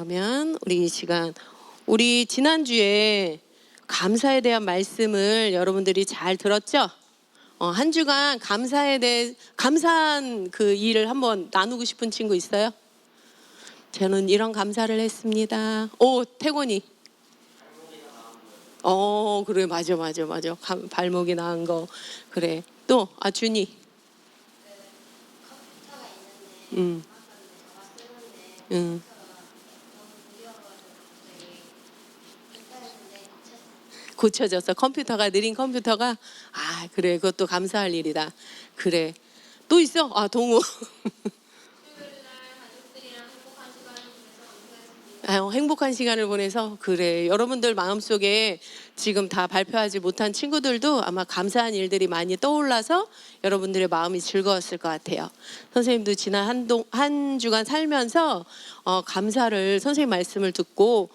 그러면 우리 이 시간, 우리 지난주에 감사에 대한 말씀을 여러분들이 잘 들었죠? 한 주간 감사에 대해 감사한 그 일을 한번 나누고 싶은 친구 있어요? 저는 이런 감사를 했습니다. 오, 태곤이. 그래, 맞아. 발목이 나은 거. 그래. 또, 준이. 응. 고쳐졌어. 컴퓨터가 느린 컴퓨터가. 그래, 그것도 감사할 일이다. 그래. 또 있어? 동우. 행복한 시간을 보내서. 그래, 여러분들 마음속에 지금 다 발표하지 못한 친구들도 아마 감사한 일들이 많이 떠올라서 여러분들의 마음이 즐거웠을 것 같아요. 선생님도 지난 한 주간 살면서 감사를, 선생님 말씀을 듣고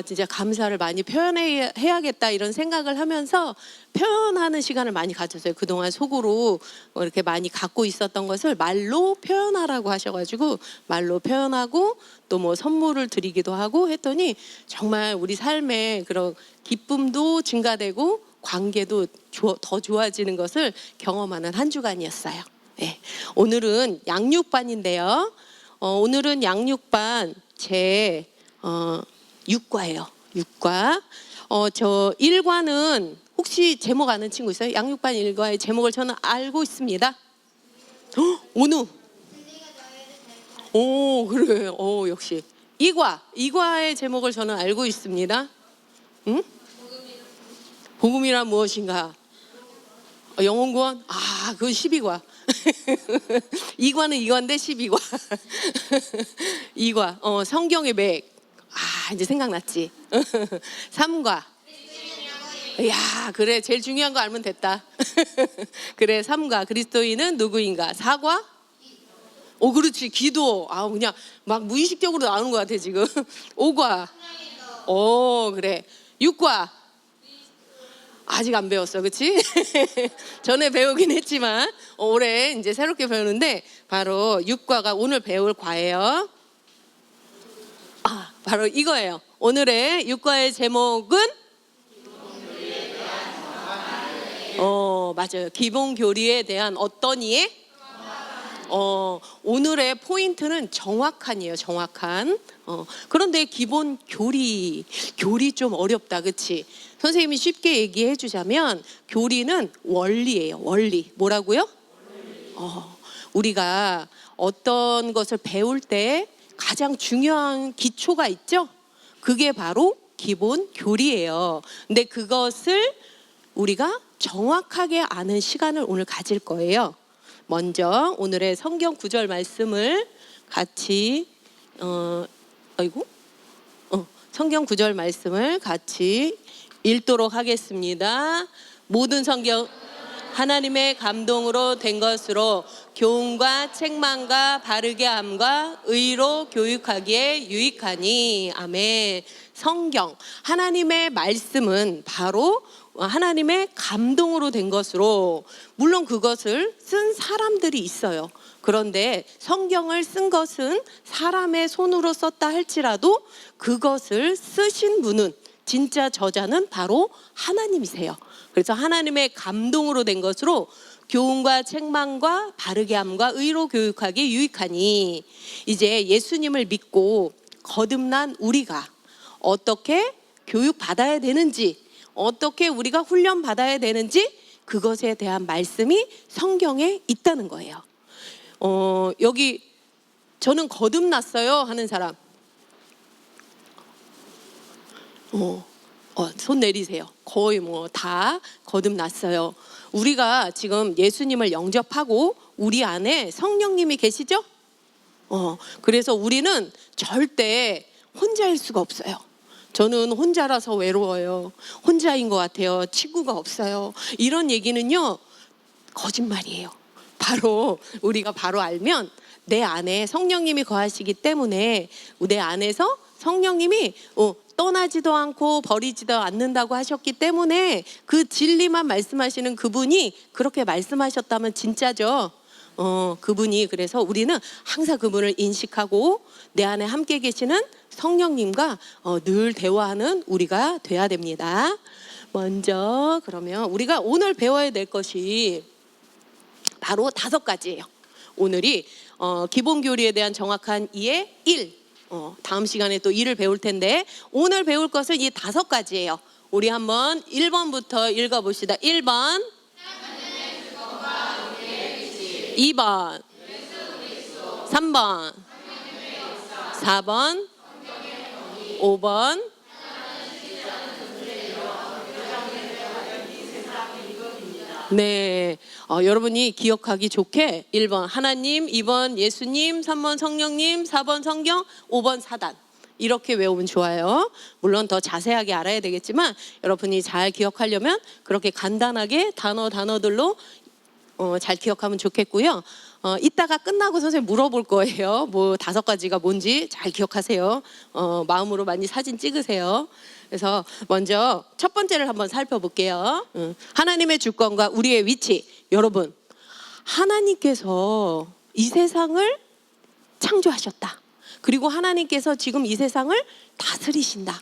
진짜 감사를 많이 표현해야겠다 이런 생각을 하면서 표현하는 시간을 많이 가졌어요. 그동안 속으로 이렇게 많이 갖고 있었던 것을 말로 표현하라고 하셔가지고 말로 표현하고 또 뭐 선물을 드리기도 하고 했더니 정말 우리 삶에 그런 기쁨도 증가되고 관계도 더 좋아지는 것을 경험하는 한 주간이었어요. 네. 오늘은 양육반인데요. 오늘은 양육반 제 6과예요. 6과. 저 1과는 혹시 제목 아는 친구 있어요? 양육반 1과의 제목을 저는 알고 있습니다. 오누. 오, 그래. 역시. 2과의 제목을 저는 알고 있습니다. 응? 복음이란 무엇인가? 영혼구원? 그건 12과. 2과는 2과인데 12과. 2과. 성경의 맥. 이제 생각났지. 3과. 야, 그래. 제일 중요한 거 알면 됐다. 그래, 3과. 그리스도인은 누구인가? 4과? 그렇지. 기도. 그냥 막 무의식적으로 나오는 것 같아, 지금. 5과. 그래. 6과. 아직 안 배웠어, 그치? 전에 배우긴 했지만 올해 이제 새롭게 배우는데 바로 6과가 오늘 배울 과예요. 바로 이거예요. 오늘의 6과의 제목은 맞아요. 기본 교리에 대한 어떤 이해? 오늘의 포인트는 정확한이에요. 정확한. 그런데 기본 교리 좀 어렵다, 그치? 선생님이 쉽게 얘기해 주자면 교리는 원리예요. 원리. 뭐라고요? 우리가 어떤 것을 배울 때 가장 중요한 기초가 있죠? 그게 바로 기본 교리예요. 근데 그것을 우리가 정확하게 아는 시간을 오늘 가질 거예요. 먼저 오늘의 성경 구절 말씀을 같이 성경 구절 말씀을 같이 읽도록 하겠습니다. 모든 성경 하나님의 감동으로 된 것으로 교훈과 책망과 바르게 함과 의로 교육하기에 유익하니. 아멘. 성경, 하나님의 말씀은 바로 하나님의 감동으로 된 것으로, 물론 그것을 쓴 사람들이 있어요. 그런데 성경을 쓴 것은 사람의 손으로 썼다 할지라도 그것을 쓰신 분은, 진짜 저자는 바로 하나님이세요. 그래서 하나님의 감동으로 된 것으로 교훈과 책망과 바르게 함과 의로 교육하기 유익하니. 이제 예수님을 믿고 거듭난 우리가 어떻게 교육받아야 되는지, 어떻게 우리가 훈련 받아야 되는지, 그것에 대한 말씀이 성경에 있다는 거예요. 여기 저는 거듭났어요 하는 사람 손 내리세요. 거의 다 거듭났어요. 우리가 지금 예수님을 영접하고 우리 안에 성령님이 계시죠? 그래서 우리는 절대 혼자일 수가 없어요. 저는 혼자라서 외로워요. 혼자인 것 같아요. 친구가 없어요. 이런 얘기는요, 거짓말이에요. 바로 우리가 바로 알면 내 안에 성령님이 거하시기 때문에 내 안에서 성령님이 떠나지도 않고 버리지도 않는다고 하셨기 때문에 그 진리만 말씀하시는 그분이 그렇게 말씀하셨다면 진짜죠. 그분이, 그래서 우리는 항상 그분을 인식하고 내 안에 함께 계시는 성령님과 늘 대화하는 우리가 돼야 됩니다. 먼저 그러면 우리가 오늘 배워야 될 것이 바로 5가지예요. 오늘이 기본 교리에 대한 정확한 이해 1. 다음 시간에 또 2를 배울 텐데 오늘 배울 것은 이 5가지예요. 우리 한번 1번부터 읽어봅시다. 1번, 2번, 3번, 4번, 5번, 네, 여러분이 기억하기 좋게 1번 하나님, 2번 예수님, 3번 성령님, 4번 성경, 5번 사단, 이렇게 외우면 좋아요. 물론 더 자세하게 알아야 되겠지만 여러분이 잘 기억하려면 그렇게 간단하게 단어들로 잘 기억하면 좋겠고요. 이따가 끝나고 선생님 물어볼 거예요. 뭐 5가지가 뭔지 잘 기억하세요. 마음으로 많이 사진 찍으세요. 그래서 먼저 첫 번째를 한번 살펴볼게요. 하나님의 주권과 우리의 위치. 여러분, 하나님께서 이 세상을 창조하셨다. 그리고 하나님께서 지금 이 세상을 다스리신다.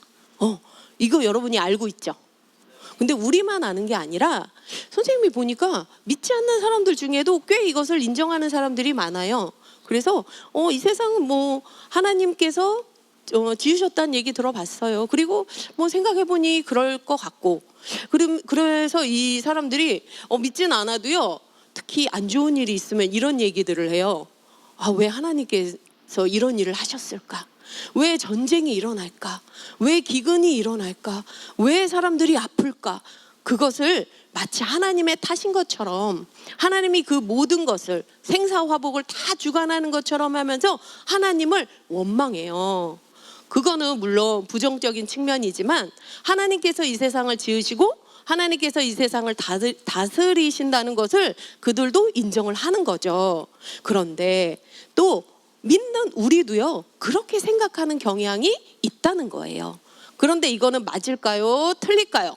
이거 여러분이 알고 있죠? 근데 우리만 아는 게 아니라 선생님이 보니까 믿지 않는 사람들 중에도 꽤 이것을 인정하는 사람들이 많아요. 그래서 이 세상은 뭐 하나님께서 지으셨다는 얘기 들어봤어요. 그리고 뭐 생각해보니 그럴 것 같고, 그래서 이 사람들이 믿진 않아도요, 특히 안 좋은 일이 있으면 이런 얘기들을 해요. 왜 하나님께서 이런 일을 하셨을까? 왜 전쟁이 일어날까? 왜 기근이 일어날까? 왜 사람들이 아플까? 그것을 마치 하나님의 탓인 것처럼, 하나님이 그 모든 것을 생사화복을 다 주관하는 것처럼 하면서 하나님을 원망해요. 그거는 물론 부정적인 측면이지만 하나님께서 이 세상을 지으시고 하나님께서 이 세상을 다스리신다는 것을 그들도 인정을 하는 거죠. 그런데 또 믿는 우리도요, 그렇게 생각하는 경향이 있다는 거예요. 그런데 이거는 맞을까요? 틀릴까요?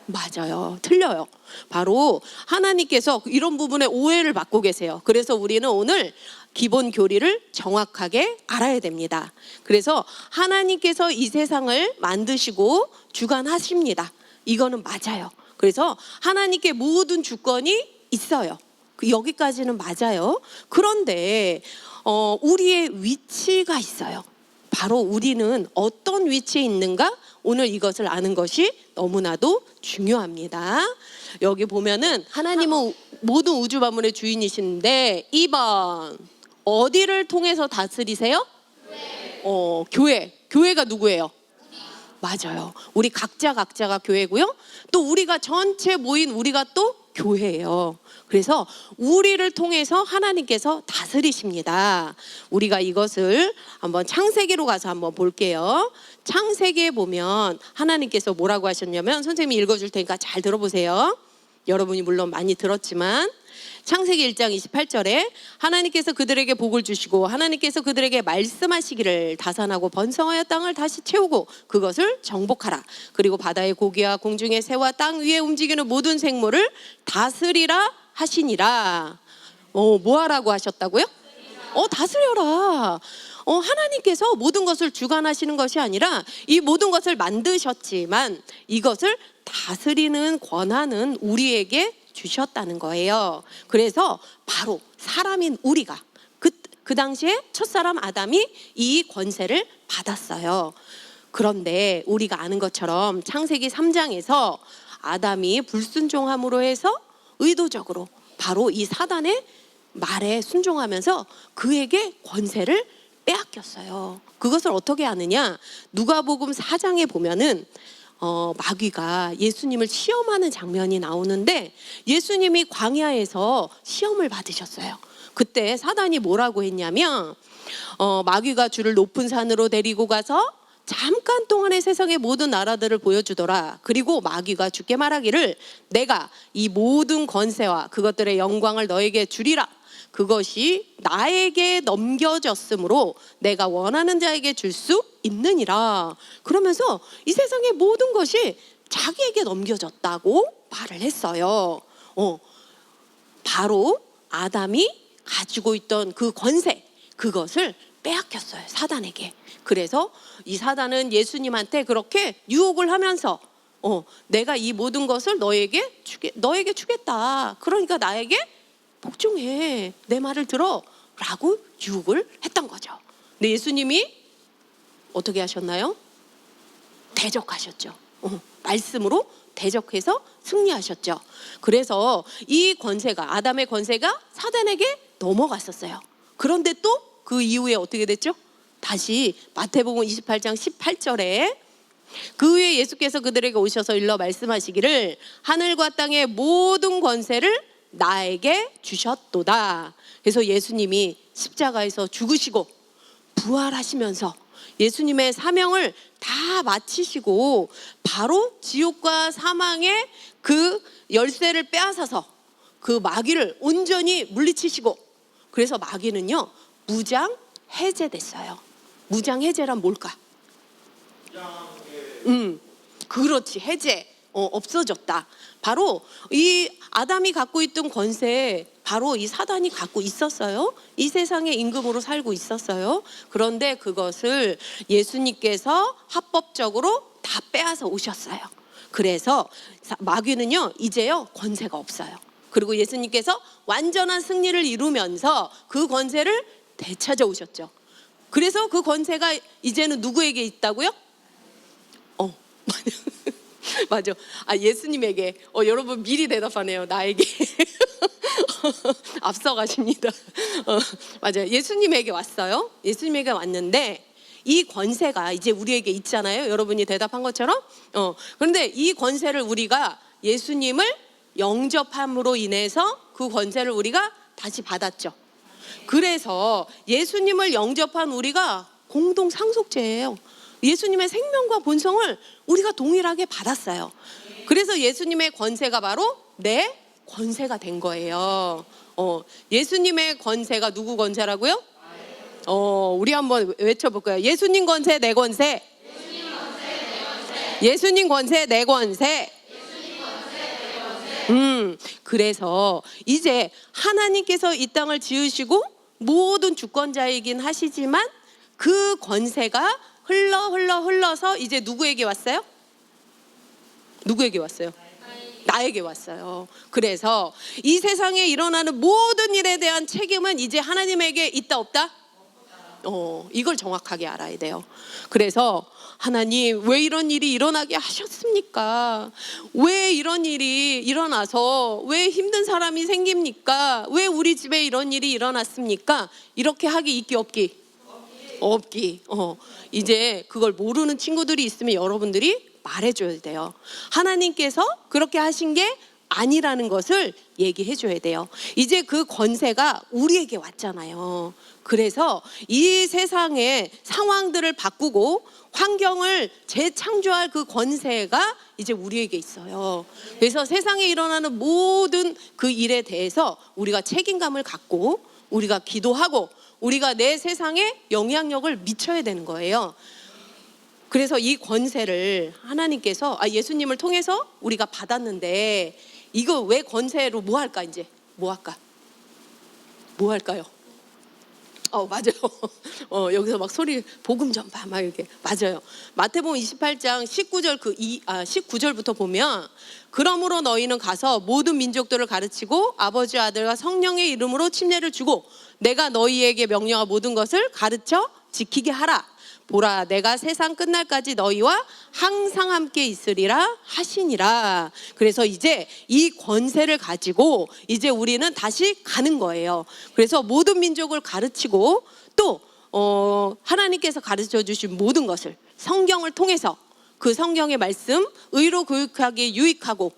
맞아요. 틀려요. 바로 하나님께서 이런 부분에 오해를 받고 계세요. 그래서 우리는 오늘 기본 교리를 정확하게 알아야 됩니다. 그래서 하나님께서 이 세상을 만드시고 주관하십니다. 이거는 맞아요. 그래서 하나님께 모든 주권이 있어요. 여기까지는 맞아요. 그런데 우리의 위치가 있어요. 바로 우리는 어떤 위치에 있는가? 오늘 이것을 아는 것이 너무나도 중요합니다. 여기 보면은 하나님은 모든 우주 만물의 주인이신데 2번, 어디를 통해서 다스리세요? 교회. 교회가 누구예요? 맞아요. 우리 각자가 교회고요. 또 우리가 전체 모인 우리가 또 교회예요. 그래서 우리를 통해서 하나님께서 다스리십니다. 우리가 이것을 한번 창세기로 가서 한번 볼게요. 창세기에 보면 하나님께서 뭐라고 하셨냐면, 선생님이 읽어줄 테니까 잘 들어보세요. 여러분이 물론 많이 들었지만 창세기 1장 28절에 하나님께서 그들에게 복을 주시고 하나님께서 그들에게 말씀하시기를 다산하고 번성하여 땅을 다시 채우고 그것을 정복하라. 그리고 바다의 고기와 공중의 새와 땅 위에 움직이는 모든 생물을 다스리라 하시니라. 뭐 하라고 하셨다고요? 다스려라. 하나님께서 모든 것을 주관하시는 것이 아니라 이 모든 것을 만드셨지만 이것을 다스리는 권한은 우리에게 주셨다는 거예요. 그래서 바로 사람인 우리가 그 당시에 첫사람 아담이 이 권세를 받았어요. 그런데 우리가 아는 것처럼 창세기 3장에서 아담이 불순종함으로 해서 의도적으로 바로 이 사단의 말에 순종하면서 그에게 권세를 빼앗겼어요. 그것을 어떻게 아느냐? 누가복음 4장에 보면은 마귀가 예수님을 시험하는 장면이 나오는데 예수님이 광야에서 시험을 받으셨어요. 그때 사단이 뭐라고 했냐면 마귀가 주를 높은 산으로 데리고 가서 잠깐 동안의 세상의 모든 나라들을 보여주더라. 그리고 마귀가 주께 말하기를 내가 이 모든 권세와 그것들의 영광을 너에게 주리라. 그것이 나에게 넘겨졌으므로 내가 원하는 자에게 줄 수 있느니라. 그러면서 이 세상의 모든 것이 자기에게 넘겨졌다고 말을 했어요. 바로 아담이 가지고 있던 그 권세, 그것을 빼앗겼어요, 사단에게. 그래서 이 사단은 예수님한테 그렇게 유혹을 하면서 내가 이 모든 것을 너에게 주겠다. 그러니까 나에게 복종해. 내 말을 들어. 라고 유혹을 했던 거죠. 근데 예수님이 어떻게 하셨나요? 대적하셨죠. 말씀으로 대적해서 승리하셨죠. 그래서 이 권세가, 아담의 권세가 사단에게 넘어갔었어요. 그런데 또 그 이후에 어떻게 됐죠? 다시 마태복음 28장 18절에 그 후에 예수께서 그들에게 오셔서 일러 말씀하시기를 하늘과 땅의 모든 권세를 나에게 주셨도다. 그래서 예수님이 십자가에서 죽으시고 부활하시면서 예수님의 사명을 다 마치시고 바로 지옥과 사망의 그 열쇠를 빼앗아서 그 마귀를 온전히 물리치시고, 그래서 마귀는요 무장 해제됐어요. 무장 해제란 뭘까? 그렇지, 해제. 없어졌다. 바로 이 아담이 갖고 있던 권세, 바로 이 사단이 갖고 있었어요. 이 세상의 임금으로 살고 있었어요. 그런데 그것을 예수님께서 합법적으로 다 빼앗아 오셨어요. 그래서 마귀는요 이제요 권세가 없어요. 그리고 예수님께서 완전한 승리를 이루면서 그 권세를 되찾아 오셨죠. 그래서 그 권세가 이제는 누구에게 있다고요? 맞아. 예수님에게. 여러분 미리 대답하네요. 나에게. 앞서가십니다. 맞아요. 예수님에게 왔어요. 예수님에게 왔는데 이 권세가 이제 우리에게 있잖아요. 여러분이 대답한 것처럼. 그런데 이 권세를 우리가 예수님을 영접함으로 인해서 그 권세를 우리가 다시 받았죠. 그래서 예수님을 영접한 우리가 공동 상속자예요. 예수님의 생명과 본성을 우리가 동일하게 받았어요. 그래서 예수님의 권세가 바로 내 권세가 된 거예요. 예수님의 권세가 누구 권세라고요? 우리 한번 외쳐볼까요? 예수님 권세, 내 권세. 예수님 권세, 내 권세. 그래서 이제 하나님께서 이 땅을 지으시고 모든 주권자이긴 하시지만 그 권세가 흘러서 이제 누구에게 왔어요? 누구에게 왔어요? 나에게 왔어요. 그래서 이 세상에 일어나는 모든 일에 대한 책임은 이제 하나님에게 있다 없다? 이걸 정확하게 알아야 돼요. 그래서 하나님 왜 이런 일이 일어나게 하셨습니까? 왜 이런 일이 일어나서 왜 힘든 사람이 생깁니까? 왜 우리 집에 이런 일이 일어났습니까? 이렇게 하기 있기 없기? 없기. 이제 그걸 모르는 친구들이 있으면 여러분들이 말해줘야 돼요. 하나님께서 그렇게 하신 게 아니라는 것을 얘기해 줘야 돼요. 이제 그 권세가 우리에게 왔잖아요. 그래서 이 세상의 상황들을 바꾸고 환경을 재창조할 그 권세가 이제 우리에게 있어요. 그래서 세상에 일어나는 모든 그 일에 대해서 우리가 책임감을 갖고 우리가 기도하고 우리가 내 세상에 영향력을 미쳐야 되는 거예요. 그래서 이 권세를 하나님께서 예수님을 통해서 우리가 받았는데 이거 왜 권세로 뭐 할까? 이제 뭐 할까? 뭐 할까요? 맞아요. 여기서 막 소리 복음 전파 막 이렇게. 맞아요. 마태복음 28장 19절부터 보면 그러므로 너희는 가서 모든 민족들을 가르치고 아버지 아들과 성령의 이름으로 침례를 주고 내가 너희에게 명령한 모든 것을 가르쳐 지키게 하라. 보라 내가 세상 끝날까지 너희와 항상 함께 있으리라 하시니라. 그래서 이제 이 권세를 가지고 이제 우리는 다시 가는 거예요. 그래서 모든 민족을 가르치고 또 하나님께서 가르쳐 주신 모든 것을 성경을 통해서 그 성경의 말씀 의로 교육하기에 유익하고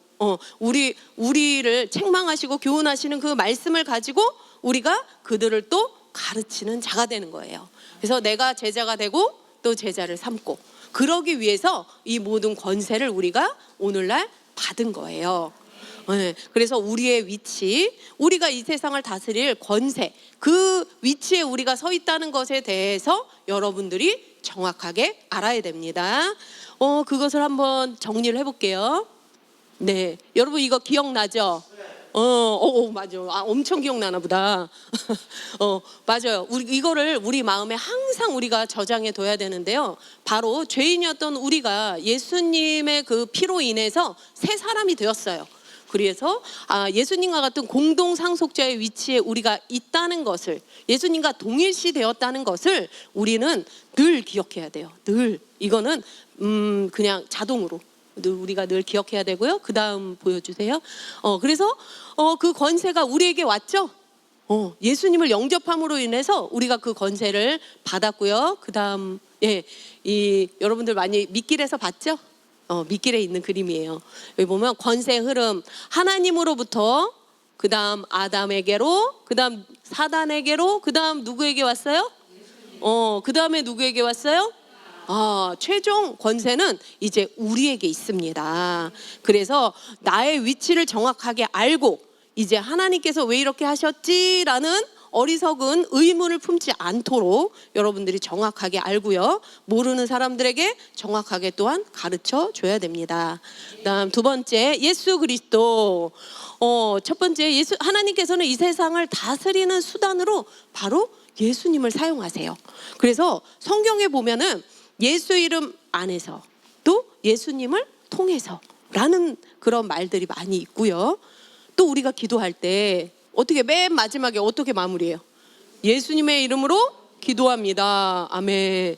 우리를 책망하시고 교훈하시는 그 말씀을 가지고 우리가 그들을 또 가르치는 자가 되는 거예요. 그래서 내가 제자가 되고 또 제자를 삼고 그러기 위해서 이 모든 권세를 우리가 오늘날 받은 거예요. 그래서 우리의 위치, 우리가 이 세상을 다스릴 권세, 그 위치에 우리가 서 있다는 것에 대해서 여러분들이 정확하게 알아야 됩니다. 그것을 한번 정리를 해볼게요. 네, 여러분 이거 기억나죠? 맞아. 엄청 기억나나 보다. 맞아요. 우리 마음에 항상 우리가 저장해 둬야 되는데요. 바로 죄인이었던 우리가 예수님의 그 피로 인해서 새 사람이 되었어요. 그래서 예수님과 같은 공동 상속자의 위치에 우리가 있다는 것을, 예수님과 동일시 되었다는 것을 우리는 늘 기억해야 돼요. 늘. 이거는 그냥 자동으로 우리가 늘 기억해야 되고요. 그 다음 보여주세요. 그래서 그 권세가 우리에게 왔죠. 예수님을 영접함으로 인해서 우리가 그 권세를 받았고요. 그 다음, 여러분들 많이 밑길에서 봤죠? 밑길에 있는 그림이에요. 여기 보면 권세 흐름, 하나님으로부터, 그 다음 아담에게로, 그 다음 사단에게로, 그 다음 누구에게 왔어요? 그 다음에 누구에게 왔어요? 최종 권세는 이제 우리에게 있습니다. 그래서 나의 위치를 정확하게 알고, 이제 하나님께서 왜 이렇게 하셨지라는 어리석은 의문을 품지 않도록 여러분들이 정확하게 알고요. 모르는 사람들에게 정확하게 또한 가르쳐 줘야 됩니다. 그다음 두 번째, 예수 그리스도. 첫 번째, 하나님께서는 이 세상을 다스리는 수단으로 바로 예수님을 사용하세요. 그래서 성경에 보면은 예수 이름 안에서 또 예수님을 통해서 라는 그런 말들이 많이 있고요. 또 우리가 기도할 때 어떻게 맨 마지막에 어떻게 마무리해요? 예수님의 이름으로 기도합니다. 아멘.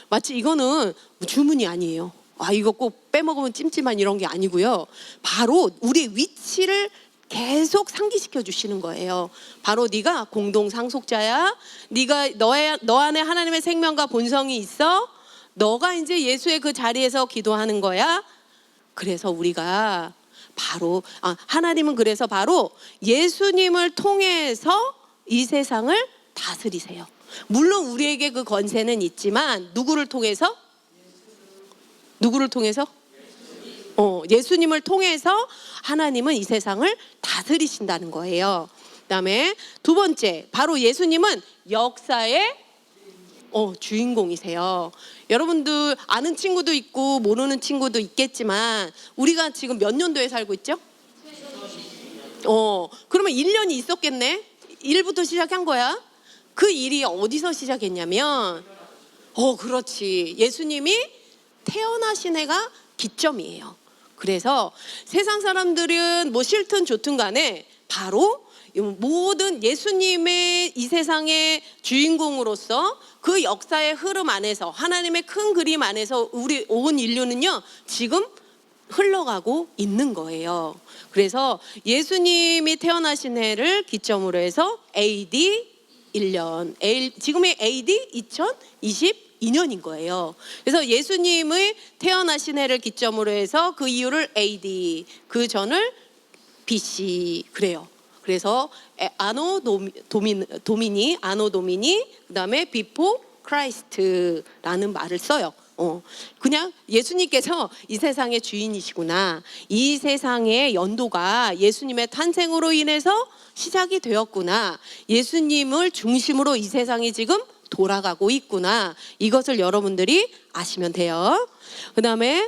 마치 이거는 주문이 아니에요. 이거 꼭 빼먹으면 찜찜한 이런 게 아니고요. 바로 우리 위치를 계속 상기시켜 주시는 거예요. 바로 네가 공동 상속자야. 네가 너 안에 하나님의 생명과 본성이 있어. 너가 이제 예수의 그 자리에서 기도하는 거야. 그래서 우리가 바로 하나님은 그래서 바로 예수님을 통해서 이 세상을 다스리세요. 물론 우리에게 그 권세는 있지만 누구를 통해서? 예수님을 통해서 하나님은 이 세상을 다스리신다는 거예요. 그다음에 두 번째, 바로 예수님은 역사의 주인공이세요. 여러분들 아는 친구도 있고 모르는 친구도 있겠지만 우리가 지금 몇 년도에 살고 있죠? 그러면 1년이 있었겠네. 1부터 시작한 거야. 그 일이 어디서 시작했냐면 그렇지. 예수님이 태어나신 해가 기점이에요. 그래서 세상 사람들은 뭐 싫든 좋든 간에 바로 모든 예수님의 이 세상의 주인공으로서 그 역사의 흐름 안에서, 하나님의 큰 그림 안에서 우리 온 인류는요 지금 흘러가고 있는 거예요. 그래서 예수님이 태어나신 해를 기점으로 해서 AD 1년, 지금의 AD 2022년인 거예요. 그래서 예수님의 태어나신 해를 기점으로 해서 그 이후를 AD, 그 전을 BC 그래요. 그래서 아노 도미니, 그다음에 비포 크라이스트라는 말을 써요. 그냥 예수님께서 이 세상의 주인이시구나. 이 세상의 연도가 예수님의 탄생으로 인해서 시작이 되었구나. 예수님을 중심으로 이 세상이 지금 돌아가고 있구나. 이것을 여러분들이 아시면 돼요. 그다음에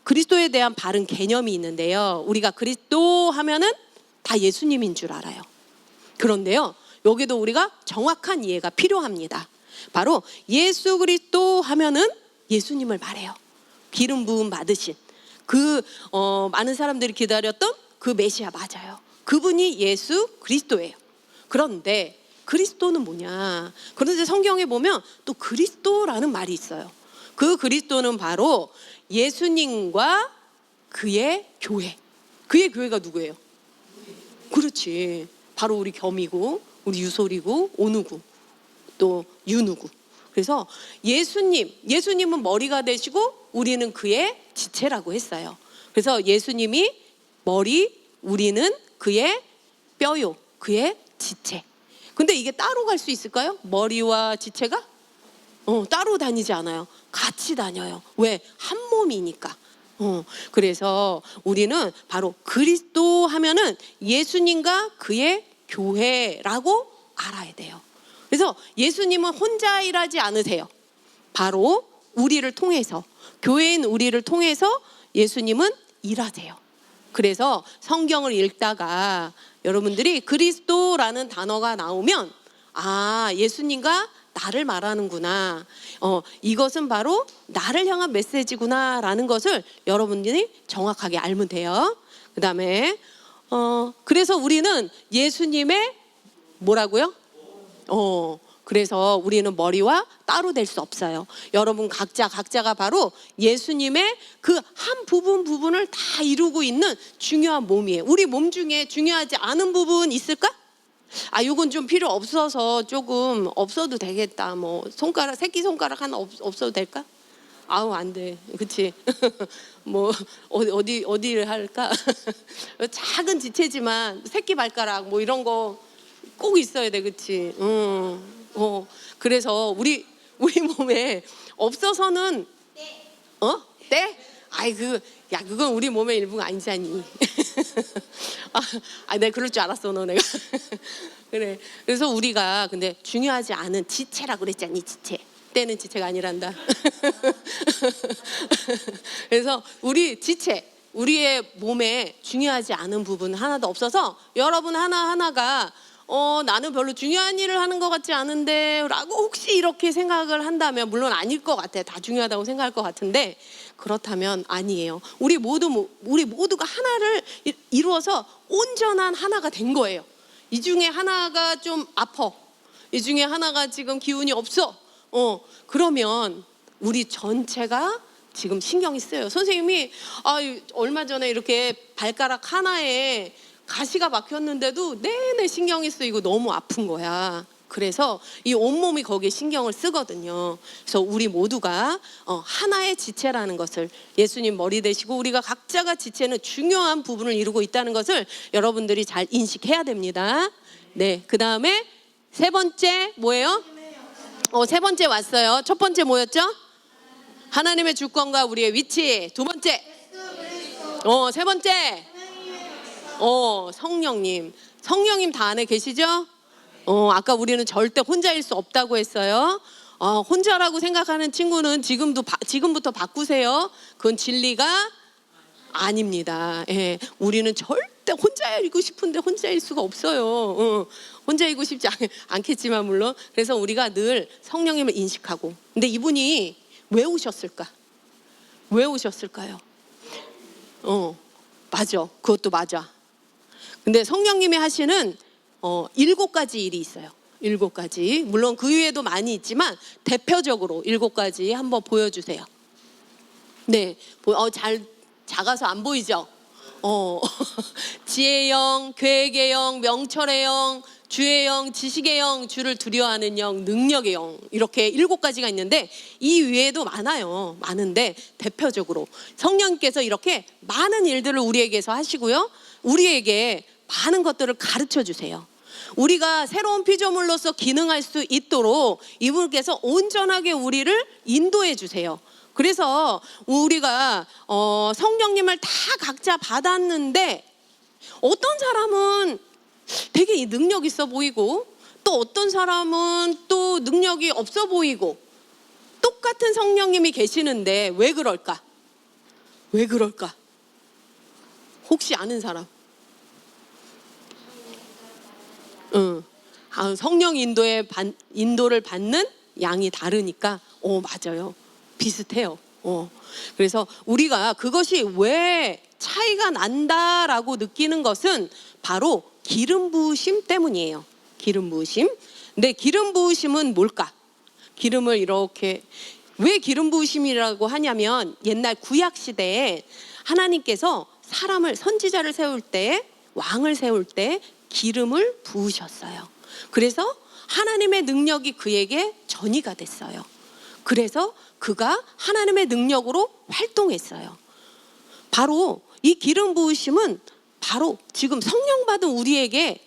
그리스도에 대한 바른 개념이 있는데요. 우리가 그리스도 하면은 다 예수님인 줄 알아요. 그런데요, 여기도 우리가 정확한 이해가 필요합니다. 바로 예수 그리스도 하면은 예수님을 말해요. 기름 부음 받으신 그 많은 사람들이 기다렸던 그 메시아 맞아요. 그분이 예수 그리스도예요. 그런데 그리스도는 뭐냐? 그런데 성경에 보면 또 그리스도라는 말이 있어요. 그 그리스도는 바로 예수님과 그의 교회. 그의 교회가 누구예요? 그렇지. 바로 우리 겸이고 우리 유솔이고 오누구 또 유누구. 그래서 예수님은 머리가 되시고 우리는 그의 지체라고 했어요. 그래서 예수님이 머리, 우리는 그의 뼈요, 그의 지체. 근데 이게 따로 갈 수 있을까요? 머리와 지체가? 따로 다니지 않아요. 같이 다녀요. 왜? 한 몸이니까. 그래서 우리는 바로 그리스도 하면은 예수님과 그의 교회라고 알아야 돼요. 그래서 예수님은 혼자 일하지 않으세요. 바로 우리를 통해서, 교회인 우리를 통해서 예수님은 일하세요. 그래서 성경을 읽다가 여러분들이 그리스도라는 단어가 나오면 아, 예수님과 나를 말하는구나. 이것은 바로 나를 향한 메시지구나 라는 것을 여러분들이 정확하게 알면 돼요. 그 다음에 그래서 우리는 예수님의 뭐라고요? 그래서 우리는 머리와 따로 될 수 없어요. 여러분 각자가 바로 예수님의 그 한 부분을 다 이루고 있는 중요한 몸이에요. 우리 몸 중에 중요하지 않은 부분 있을까? 이건 좀 필요 없어서 조금 없어도 되겠다. 뭐 손가락, 새끼 손가락 하나 없어도 될까? 안 돼. 그치? 뭐 어디를 할까? 작은 지체지만 새끼 발가락 뭐 이런 거 꼭 있어야 돼. 그치? 그래서 우리 몸에 없어서는 때? 그건 우리 몸의 일부가 아니잖니. 내가 그럴 줄 알았어, 너네가. 그래. 그래서 우리가 근데 중요하지 않은 지체라고 그랬잖니, 지체. 때는 지체가 아니란다. 그래서 우리 지체, 우리의 몸에 중요하지 않은 부분 하나도 없어서 여러분 하나하나가 나는 별로 중요한 일을 하는 것 같지 않은데 라고 혹시 이렇게 생각을 한다면 물론 아닐 것 같아. 다 중요하다고 생각할 것 같은데 그렇다면 아니에요. 우리 모두가 하나를 이루어서 온전한 하나가 된 거예요. 이 중에 하나가 좀 아파. 이 중에 하나가 지금 기운이 없어. 그러면 우리 전체가 지금 신경이 쓰여요. 선생님이 얼마 전에 이렇게 발가락 하나에 가시가 막혔는데도 내내 신경이 쓰이고 너무 아픈 거야. 그래서 이 온몸이 거기에 신경을 쓰거든요. 그래서 우리 모두가 하나의 지체라는 것을 예수님 머리 되시고 우리가 각자가 지체는 중요한 부분을 이루고 있다는 것을 여러분들이 잘 인식해야 됩니다. 네, 그 다음에 세 번째 뭐예요? 세 번째 왔어요. 첫 번째 뭐였죠? 하나님의 주권과 우리의 위치. 두 번째 세 번째 성령님 다 안에 계시죠? 아까 우리는 절대 혼자일 수 없다고 했어요. 혼자라고 생각하는 친구는 지금부터 바꾸세요. 그건 진리가 아닙니다. 예, 우리는 절대 혼자이고 싶은데 혼자일 수가 없어요. 혼자이고 싶지 않겠지만 물론. 그래서 우리가 늘 성령님을 인식하고. 근데 이분이 왜 오셨을까? 왜 오셨을까요? 맞아. 그것도 맞아. 근데 성령님이 하시는 7가지 일이 있어요. 7가지. 물론 그 외에도 많이 있지만 대표적으로 7가지 한번 보여주세요. 네, 잘 작아서 안 보이죠? 지혜의 영, 계획의 영, 명철의 영, 주의 영, 지식의 영, 주를 두려워하는 영, 능력의 영, 이렇게 7가지가 있는데 이 외에도 많은데 대표적으로 성령님께서 이렇게 많은 일들을 우리에게서 하시고요, 우리에게 많은 것들을 가르쳐 주세요. 우리가 새로운 피조물로서 기능할 수 있도록 이분께서 온전하게 우리를 인도해 주세요. 그래서 우리가 성령님을 다 각자 받았는데 어떤 사람은 되게 이 능력 있어 보이고 또 어떤 사람은 또 능력이 없어 보이고 똑같은 성령님이 계시는데 왜 그럴까? 왜 그럴까? 혹시 아는 사람? 성령 인도를 받는 양이 다르니까 맞아요. 비슷해요. 그래서 우리가 그것이 왜 차이가 난다라고 느끼는 것은 바로 기름 부으심 때문이에요. 기름 부으심. 근데 기름 부으심은 뭘까? 기름을 이렇게 왜 기름 부으심이라고 하냐면 옛날 구약 시대에 하나님께서 사람을 선지자를 세울 때 왕을 세울 때 기름을 부으셨어요. 그래서 하나님의 능력이 그에게 전이가 됐어요. 그래서 그가 하나님의 능력으로 활동했어요. 바로 이 기름 부으심은 바로 지금 성령 받은 우리에게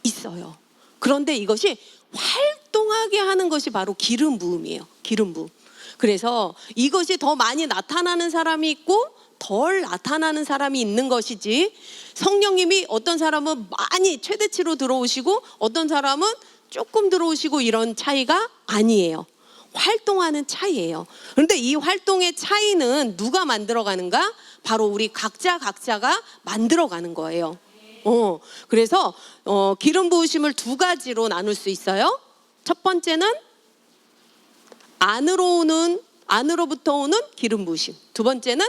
있어요. 그런데 이것이 활동하게 하는 것이 바로 기름 부음이에요. 기름 부음. 그래서 이것이 더 많이 나타나는 사람이 있고 덜 나타나는 사람이 있는 것이지, 성령님이 어떤 사람은 많이 최대치로 들어오시고 어떤 사람은 조금 들어오시고 이런 차이가 아니에요. 활동하는 차이예요. 그런데 이 활동의 차이는 누가 만들어가는가? 바로 우리 각자가 만들어가는 거예요. 그래서 기름 부으심을 두 가지로 나눌 수 있어요. 첫 번째는 안으로부터 오는 기름 부으심. 두 번째는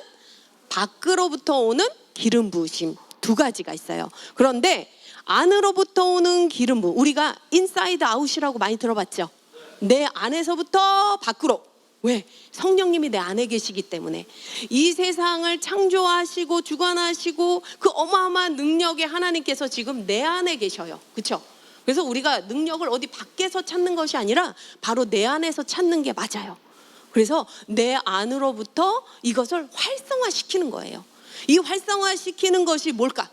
밖으로부터 오는 기름 부으심. 두 가지가 있어요. 그런데 안으로부터 오는 기름 부음, 우리가 인사이드 아웃이라고 많이 들어봤죠? 내 안에서부터 밖으로. 왜? 성령님이 내 안에 계시기 때문에. 이 세상을 창조하시고 주관하시고 그 어마어마한 능력의 하나님께서 지금 내 안에 계셔요. 그렇죠? 그래서 우리가 능력을 어디 밖에서 찾는 것이 아니라 바로 내 안에서 찾는 게 맞아요. 그래서 내 안으로부터 이것을 활성화시키는 거예요. 이 활성화시키는 것이 뭘까?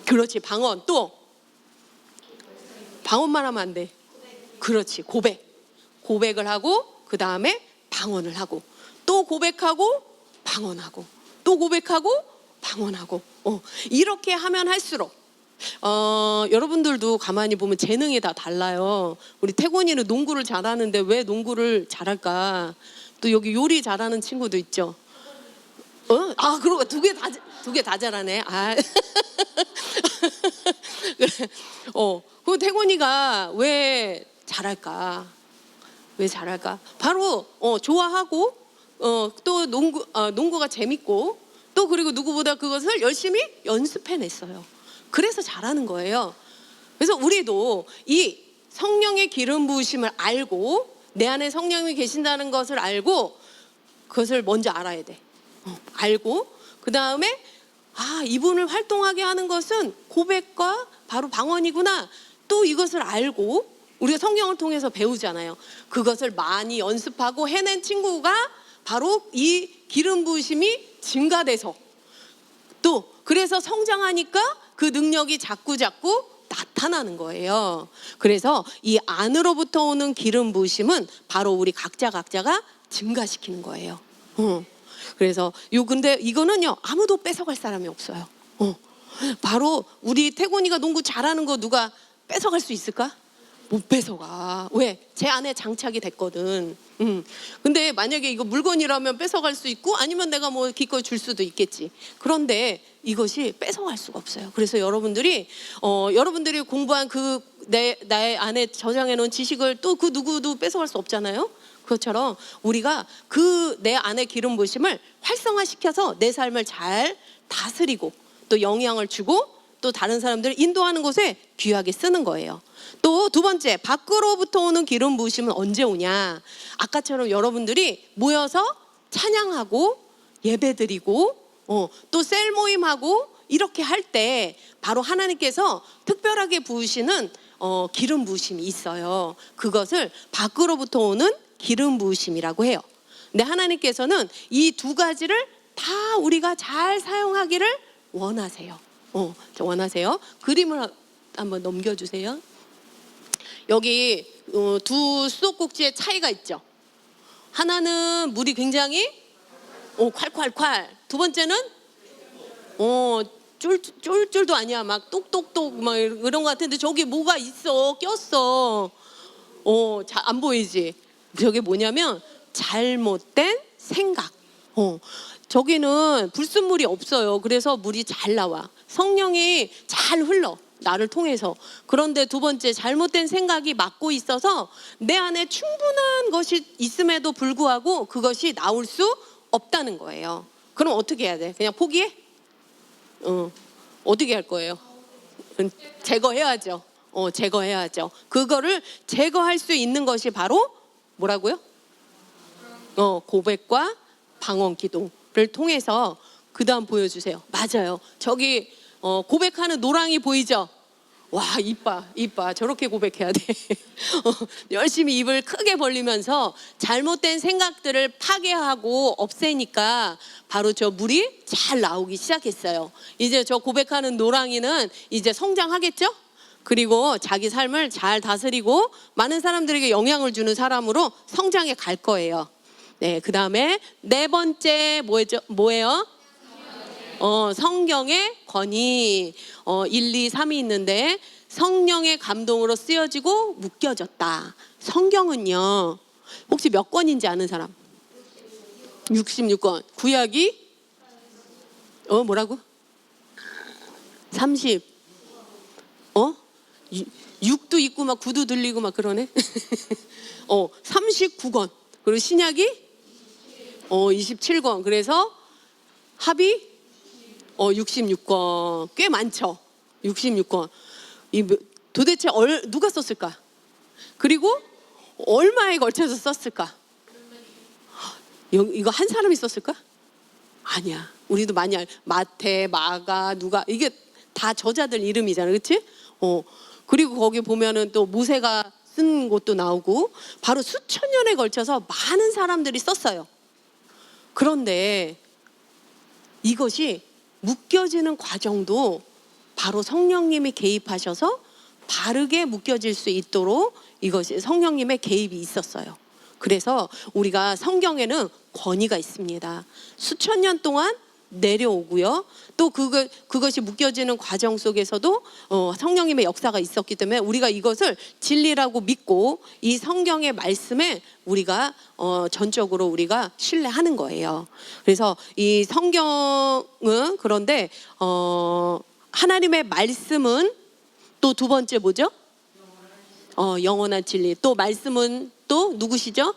그렇지, 방언. 또 방언만 하면 안 돼. 그렇지, 고백을 하고 그 다음에 방언을 하고 또 고백하고 방언하고 또 고백하고 방언하고 이렇게 하면 할수록 여러분들도 가만히 보면 재능이 다 달라요. 우리 태곤이는 농구를 잘하는데 왜 농구를 잘할까? 또 여기 요리 잘하는 친구도 있죠. 그러고 두 개 다 잘하네. 그래. 그 태곤이가 왜 잘할까? 바로 좋아하고 또 농구가 재밌고 또 그리고 누구보다 그것을 열심히 연습해냈어요. 그래서 잘하는 거예요. 그래서 우리도 이 성령의 기름 부으심을 알고 내 안에 성령이 계신다는 것을 알고 그것을 먼저 알아야 돼. 알고 그 다음에 이분을 활동하게 하는 것은 고백과 바로 방언이구나. 또 이것을 알고 우리가 성경을 통해서 배우잖아요. 그것을 많이 연습하고 해낸 친구가 바로 이 기름 부으심이 증가돼서 또 그래서 성장하니까 그 능력이 자꾸 나타나는 거예요. 그래서 이 안으로부터 오는 기름 부으심은 바로 우리 각자가 증가시키는 거예요. 그래서 근데 이거는요 아무도 뺏어갈 사람이 없어요. 바로 우리 태곤이가 농구 잘하는 거 누가 뺏어갈 수 있을까? 못 뺏어가. 왜? 제 안에 장착이 됐거든. 근데 만약에 이거 물건이라면 뺏어갈 수 있고 아니면 내가 뭐 기꺼이 줄 수도 있겠지. 그런데 이것이 뺏어갈 수가 없어요. 그래서 여러분들이 공부한 나의 안에 저장해 놓은 지식을 또 그 누구도 뺏어갈 수 없잖아요. 그것처럼 우리가 내 안에 기름 부으심을 활성화시켜서 내 삶을 잘 다스리고 또 영향을 주고 또 다른 사람들을 인도하는 곳에 귀하게 쓰는 거예요. 또 두 번째, 밖으로부터 오는 기름 부으심은 언제 오냐? 아까처럼 여러분들이 모여서 찬양하고 예배드리고 또 셀 모임하고 이렇게 할 때 바로 하나님께서 특별하게 부으시는 기름 부으심이 있어요. 그것을 밖으로부터 오는 기름 부으심이라고 해요. 근데 하나님께서는 이 두 가지를 다 우리가 잘 사용하기를 원하세요. 원하세요. 그림을 한번 넘겨주세요. 여기 두 수도꼭지의 차이가 있죠. 하나는 물이 굉장히 콸콸콸. 두 번째는 쫄쫄도 아니야. 막 똑똑똑 막 이런 것 같은데 저기 뭐가 있어. 꼈어. 안 보이지? 저게 뭐냐면 잘못된 생각. 저기는 불순물이 없어요. 그래서 물이 잘 나와. 성령이 잘 흘러. 나를 통해서. 그런데 두 번째, 잘못된 생각이 막고 있어서 내 안에 충분한 것이 있음에도 불구하고 그것이 나올 수 없다는 거예요. 그럼 어떻게 해야 돼? 그냥 포기해? 어떻게 할 거예요? 제거해야죠. 제거해야죠. 그거를 제거할 수 있는 것이 바로 뭐라고요? 고백과 방언 기도를 통해서 그 다음 보여주세요. 맞아요. 저기 고백하는 노랑이 보이죠? 와, 이뻐. 저렇게 고백해야 돼. 열심히 입을 크게 벌리면서 잘못된 생각들을 파괴하고 없애니까 바로 저 물이 잘 나오기 시작했어요. 이제 저 고백하는 노랑이는 이제 성장하겠죠? 그리고 자기 삶을 잘 다스리고 많은 사람들에게 영향을 주는 사람으로 성장해 갈 거예요. 네, 그 다음에 네 번째 뭐예요? 성경의 권위. 1, 2, 3이 있는데 성령의 감동으로 쓰여지고 묶여졌다. 성경은요, 혹시 몇 권인지 아는 사람? 66권. 구약이 뭐라고? 30. 6도 있고 막 9도 들리고 막 그러네. 39권. 그리고 신약이 27권. 그래서 합이 66권. 꽤 많죠. 66권. 도대체 누가 썼을까? 그리고 얼마에 걸쳐서 썼을까? 이거 한 사람이 썼을까? 아니야. 우리도 많이 마태, 마가, 누가, 이게 다 저자들 이름이잖아. 그렇지? 그리고 거기 보면은 또 모세가 쓴 것도 나오고 바로 수천 년에 걸쳐서 많은 사람들이 썼어요. 그런데 이것이 묶여지는 과정도 바로 성령님이 개입하셔서 바르게 묶여질 수 있도록 이것이 성령님의 개입이 있었어요. 그래서 우리가 성경에는 권위가 있습니다. 수천 년 동안 내려오고요. 또 그것이 묶여지는 과정 속에서도 성령님의 역사가 있었기 때문에 우리가 이것을 진리라고 믿고 이 성경의 말씀에 우리가 전적으로 우리가 신뢰하는 거예요. 그래서 이 성경은 그런데 하나님의 말씀은 또 두 번째 뭐죠? 영원한 진리. 또 말씀은 또 누구시죠?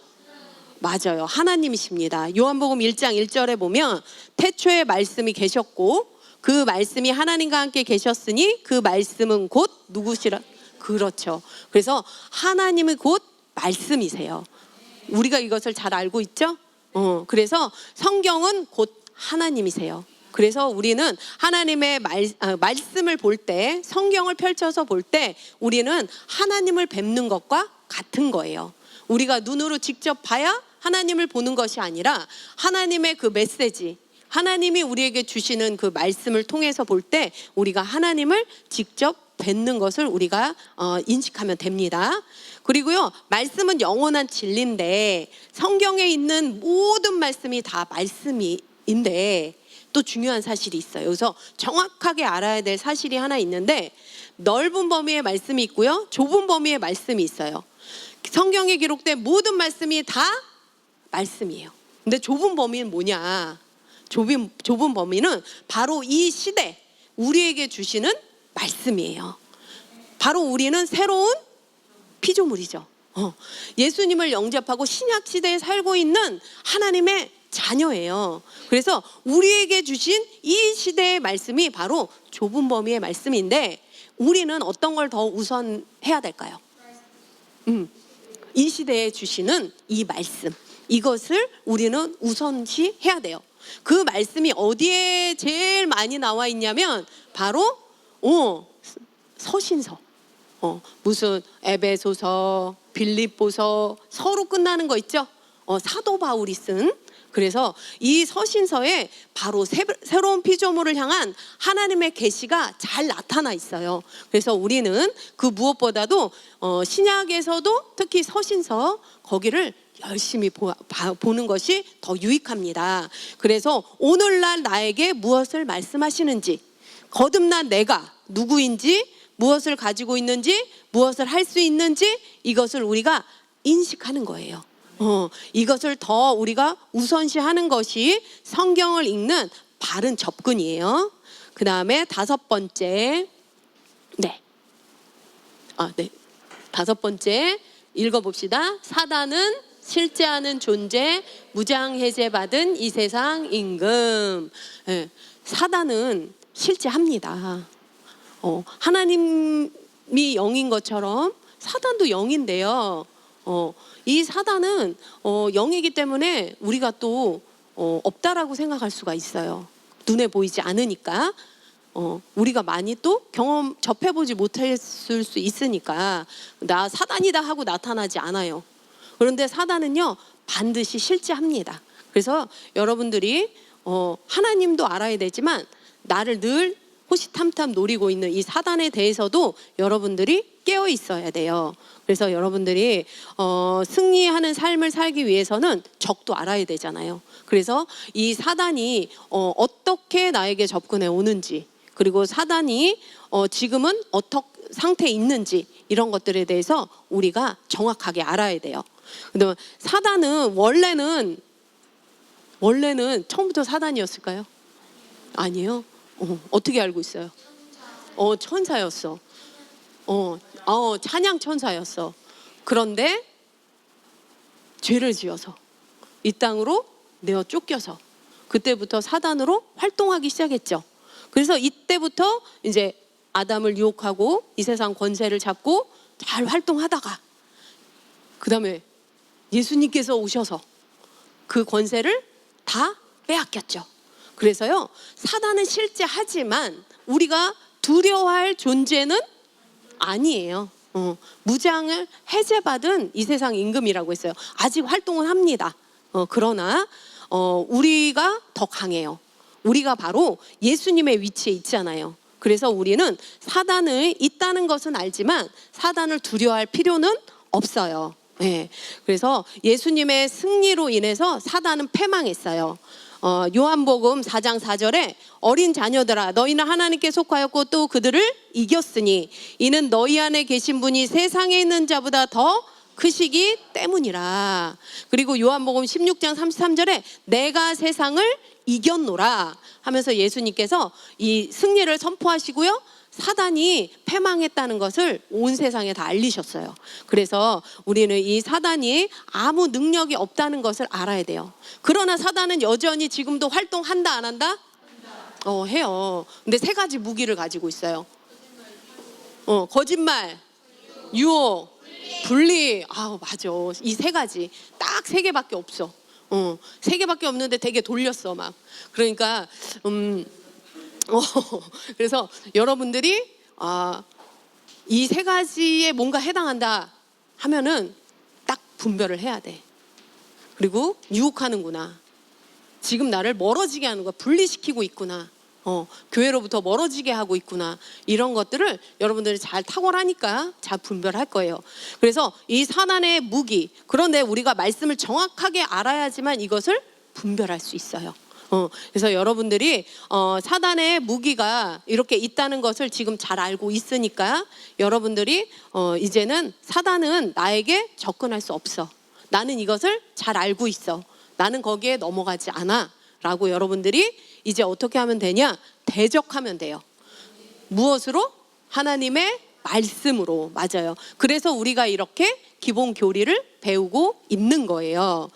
맞아요. 하나님이십니다. 요한복음 1장 1절에 보면 태초에 말씀이 계셨고 그 말씀이 하나님과 함께 계셨으니 그 말씀은 곧 누구시라? 그렇죠. 그래서 하나님은 곧 말씀이세요. 우리가 이것을 잘 알고 있죠? 그래서 성경은 곧 하나님이세요. 그래서 우리는 하나님의 말씀을 볼 때, 성경을 펼쳐서 볼 때 우리는 하나님을 뵙는 것과 같은 거예요. 우리가 눈으로 직접 봐야 하나님을 보는 것이 아니라 하나님의 그 메시지, 하나님이 우리에게 주시는 그 말씀을 통해서 볼 때 우리가 하나님을 직접 뵙는 것을 우리가 인식하면 됩니다. 그리고요, 말씀은 영원한 진리인데 성경에 있는 모든 말씀이 다 말씀인데 또 중요한 사실이 있어요. 그래서 정확하게 알아야 될 사실이 하나 있는데 넓은 범위의 말씀이 있고요, 좁은 범위의 말씀이 있어요. 성경에 기록된 모든 말씀이 다 말씀이에요. 근데 좁은 범위는 뭐냐? 좁은 범위는 바로 이 시대 우리에게 주시는 말씀이에요. 바로 우리는 새로운 피조물이죠. 예수님을 영접하고 신약 시대에 살고 있는 하나님의 자녀예요. 그래서 우리에게 주신 이 시대의 말씀이 바로 좁은 범위의 말씀인데 우리는 어떤 걸 더 우선해야 될까요? 이 시대에 주시는 이 말씀, 이것을 우리는 우선시해야 돼요. 그 말씀이 어디에 제일 많이 나와 있냐면 바로 서신서. 무슨 에베소서, 빌립보서, 서로 끝나는 거 있죠? 사도 바울이 쓴. 그래서 이 서신서에 바로 새로운 피조물을 향한 하나님의 계시가 잘 나타나 있어요. 그래서 우리는 그 무엇보다도 신약에서도 특히 서신서 거기를 열심히 보는 것이 더 유익합니다. 그래서 오늘날 나에게 무엇을 말씀하시는지, 거듭난 내가 누구인지, 무엇을 가지고 있는지, 무엇을 할 수 있는지, 이것을 우리가 인식하는 거예요. 이것을 더 우리가 우선시하는 것이 성경을 읽는 바른 접근이에요. 그 다음에 다섯 번째, 다섯 번째 읽어봅시다. 사단은 실제하는 존재, 무장해제받은 이 세상 임금. 사단은 실제합니다. 하나님이 영인 것처럼 사단도 영인데요. 이 사단은 영이기 때문에 우리가 또 없다라고 생각할 수가 있어요. 눈에 보이지 않으니까. 우리가 많이 또 접해보지 못했을 수 있으니까 나 사단이다 하고 나타나지 않아요. 그런데 사단은요 반드시 실제합니다. 그래서 여러분들이 하나님도 알아야 되지만 나를 늘 호시탐탐 노리고 있는 이 사단에 대해서도 여러분들이 깨어 있어야 돼요. 그래서 여러분들이 승리하는 삶을 살기 위해서는 적도 알아야 되잖아요. 그래서 이 사단이 어떻게 나에게 접근해 오는지, 그리고 사단이 지금은 어떻게 상태에 있는지 이런 것들에 대해서 우리가 정확하게 알아야 돼요. 근데 사단은 원래는 처음부터 사단이었을까요? 아니에요. 어떻게 알고 있어요? 천사였어. 찬양 천사였어. 그런데 죄를 지어서 이 땅으로 내어 쫓겨서 그때부터 사단으로 활동하기 시작했죠. 그래서 이때부터 이제 아담을 유혹하고 이 세상 권세를 잡고 잘 활동하다가 그 다음에 예수님께서 오셔서 그 권세를 다 빼앗겼죠. 그래서요, 사단은 실제 하지만 우리가 두려워할 존재는 아니에요. 무장을 해제받은 이 세상 임금이라고 했어요. 아직 활동은 합니다. 그러나 우리가 더 강해요. 우리가 바로 예수님의 위치에 있잖아요. 그래서 우리는 사단을 있다는 것은 알지만 사단을 두려워할 필요는 없어요. 네. 그래서 예수님의 승리로 인해서 사단은 패망했어요. 요한복음 4장 4절에 어린 자녀들아 너희는 하나님께 속하였고 또 그들을 이겼으니 이는 너희 안에 계신 분이 세상에 있는 자보다 더 크시기 때문이라. 그리고 요한복음 16장 33절에 내가 세상을 이겼노라 하면서 예수님께서 이 승리를 선포하시고요, 사단이 패망했다는 것을 온 세상에 다 알리셨어요. 그래서 우리는 이 사단이 아무 능력이 없다는 것을 알아야 돼요. 그러나 사단은 여전히 지금도 활동한다 안 한다? 해요. 근데 세 가지 무기를 가지고 있어요. 거짓말, 유혹, 분리. 맞아. 이 세 가지 딱 세 개밖에 없어. 세 개밖에 없는데 되게 돌렸어 막. 그러니까 그래서 여러분들이 이 세 가지에 뭔가 해당한다 하면은 딱 분별을 해야 돼. 그리고 유혹하는구나. 지금 나를 멀어지게 하는 거야. 분리시키고 있구나. 교회로부터 멀어지게 하고 있구나. 이런 것들을 여러분들이 잘 탁월하니까 잘 분별할 거예요. 그래서 이 사단의 무기, 그런데 우리가 말씀을 정확하게 알아야지만 이것을 분별할 수 있어요. 그래서 여러분들이 사단의 무기가 이렇게 있다는 것을 지금 잘 알고 있으니까 여러분들이 이제는 사단은 나에게 접근할 수 없어. 나는 이것을 잘 알고 있어. 나는 거기에 넘어가지 않아. 라고 여러분들이 이제 어떻게 하면 되냐? 대적하면 돼요. 무엇으로? 하나님의 말씀으로. 맞아요. 그래서 우리가 이렇게 기본 교리를 배우고 있는 거예요.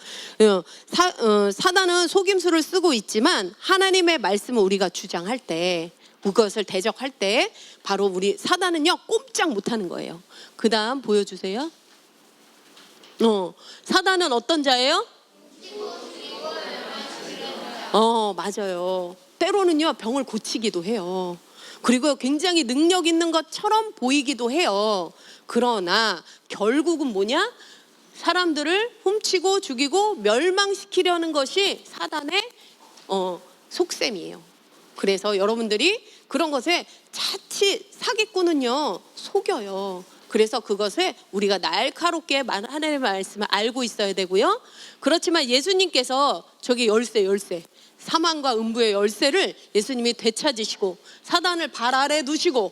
사단은 속임수를 쓰고 있지만 하나님의 말씀을 우리가 주장할 때, 그것을 대적할 때 바로 우리 사단은요 꼼짝 못하는 거예요. 그 다음 보여주세요. 사단은 어떤 자예요? 맞아요. 때로는요 병을 고치기도 해요. 그리고 굉장히 능력 있는 것처럼 보이기도 해요. 그러나 결국은 뭐냐? 사람들을 훔치고 죽이고 멸망시키려는 것이 사단의 속셈이에요. 그래서 여러분들이 그런 것에 자칫 사기꾼은요 속여요. 그래서 그것에 우리가 날카롭게 하나님의 말씀을 알고 있어야 되고요. 그렇지만 예수님께서 저기 열쇠 사망과 음부의 열쇠를 예수님이 되찾으시고 사단을 발 아래 두시고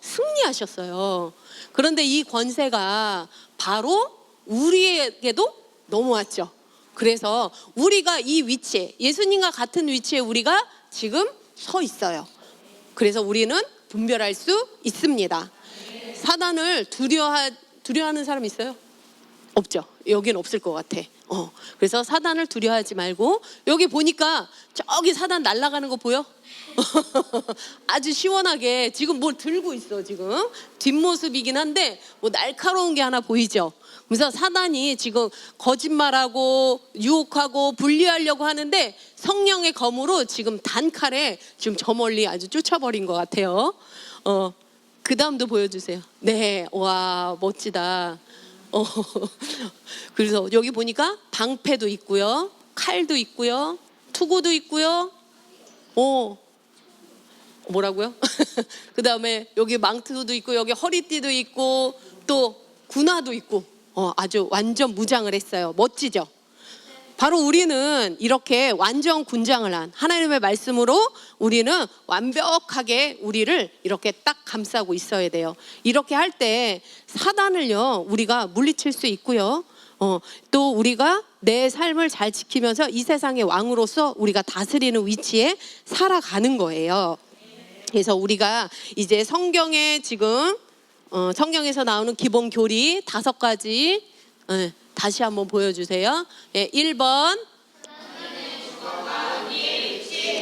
승리하셨어요. 그런데 이 권세가 바로 우리에게도 넘어왔죠. 그래서 우리가 이 위치에, 예수님과 같은 위치에 우리가 지금 서 있어요. 그래서 우리는 분별할 수 있습니다. 사단을 두려워하는 사람 있어요? 없죠. 여기는 없을 것 같아. 그래서 사단을 두려워하지 말고, 여기 보니까 저기 사단 날아가는 거 보여? 아주 시원하게 지금 뭘 들고 있어. 지금 뒷모습이긴 한데 뭐 날카로운 게 하나 보이죠. 그래서 사단이 지금 거짓말하고 유혹하고 분리하려고 하는데 성령의 검으로 지금 단칼에 지금 저 멀리 아주 쫓아버린 것 같아요. 그 다음도 보여주세요. 네, 와 멋지다. 그래서 여기 보니까 방패도 있고요, 칼도 있고요, 투구도 있고요. 뭐라고요? 그 다음에 여기 망토도 있고 여기 허리띠도 있고 또 군화도 있고 아주 완전 무장을 했어요. 멋지죠? 바로 우리는 이렇게 완전 군장을 한 하나님의 말씀으로 우리는 완벽하게 우리를 이렇게 딱 감싸고 있어야 돼요. 이렇게 할 때 사단을요 우리가 물리칠 수 있고요. 또 우리가 내 삶을 잘 지키면서 이 세상의 왕으로서 우리가 다스리는 위치에 살아가는 거예요. 그래서 우리가 이제 성경에 지금 성경에서 나오는 기본 교리 5가지 다시 한번 보여주세요. 1번,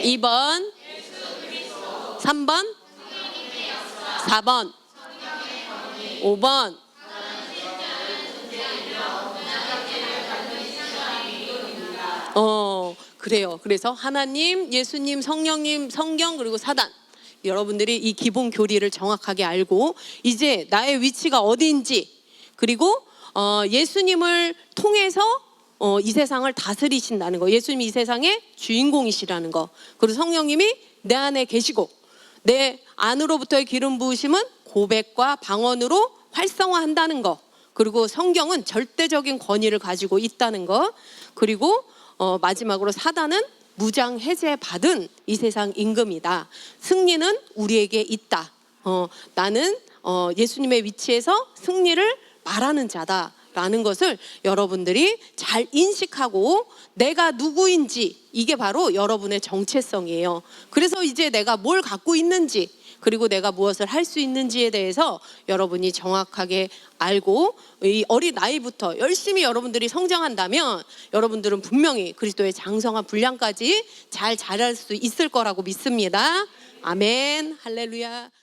2번, 3번, 4번, 5번. 그래요. 그래서 하나님, 예수님, 성령님, 성경 그리고 사단. 여러분들이 이 기본 교리를 정확하게 알고 이제 나의 위치가 어디인지 그리고 예수님을 통해서 이 세상을 다스리신다는 거. 예수님이 이 세상의 주인공이시라는 거. 그리고 성령님이 내 안에 계시고 내 안으로부터의 기름 부으심은 고백과 방언으로 활성화한다는 거. 그리고 성경은 절대적인 권위를 가지고 있다는 거. 그리고 마지막으로 사단은 무장 해제 받은 이 세상 임금이다. 승리는 우리에게 있다. 나는 예수님의 위치에서 승리를 말하는 자다라는 것을 여러분들이 잘 인식하고 내가 누구인지 이게 바로 여러분의 정체성이에요. 그래서 이제 내가 뭘 갖고 있는지 그리고 내가 무엇을 할 수 있는지에 대해서 여러분이 정확하게 알고 이 어린 나이부터 열심히 여러분들이 성장한다면 여러분들은 분명히 그리스도의 장성한 분량까지 잘 자랄 수 있을 거라고 믿습니다. 아멘, 할렐루야.